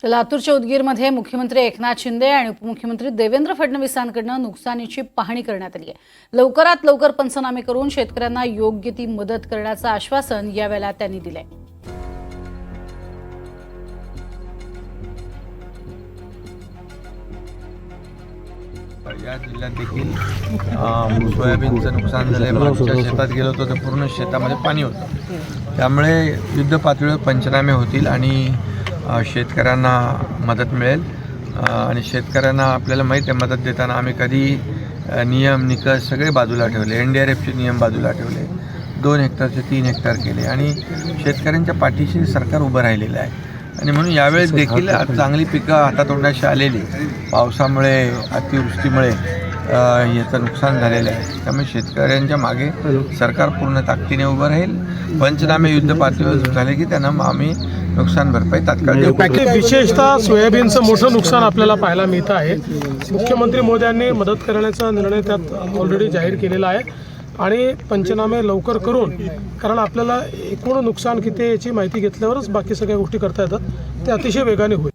लातूरच्या उदगीरमध्ये मुख्यमंत्री एकनाथ शिंदे आणि उपमुख्यमंत्री देवेंद्र फडणवीसांकडून नुकसानीची पाहणी करण्यात आली आहे। लवकरात लवकर पंचनामे करून शेतकऱ्यांना योग्य ती मदत करण्याचं आश्वासन यावेळेला त्यांनी दिलंय। या जिल्ह्यात देखील सोयाबीनचं नुकसान झालंय। मागच्या शेतात गेलो होतो तर पूर्ण शेतामध्ये पाणी होतं। त्यामुळे युद्ध पातळीवर पंचनामे होतील आणि शेतकऱ्यांना मदत मिळेल। आणि शेतकऱ्यांना आपल्याला माहीत आहे, मदत देताना आम्ही कधी नियम निकष सगळे बाजूला ठेवले, NDRFचे नियम बाजूला ठेवले, 2 हेक्टरचे 3 हेक्टर केले आणि शेतकऱ्यांच्या पाठीशी सरकार उभं राहिलेलं आहे। आणि म्हणून यावेळेस देखील चांगली पिकं हातातोंडाशी आलेली, पावसामुळे अतिवृष्टीमुळे याचं नुकसान झालेलं आहे। त्यामुळे शेतकऱ्यांच्या मागे सरकार पूर्ण ताकदीने उभं राहील। पंचनामे युद्ध पातळीवर झाले की त्यांना आम्ही नुकसान भरपाई तात्काळ देऊ। विशेषतः सोयाबीनचं मोठं नुकसान आपल्याला पाहायला मिळतं आहे। मुख्यमंत्री मोदयांनी मदत करण्याचा निर्णय त्यात ऑलरेडी जाहीर केलेला आहे आणि पंचनामे लवकर करून, कारण आपल्याला एकूण नुकसान किती याची माहिती घेतल्यावरच बाकी सगळ्या गोष्टी करता येतात, ते अतिशय वेगाने होईल।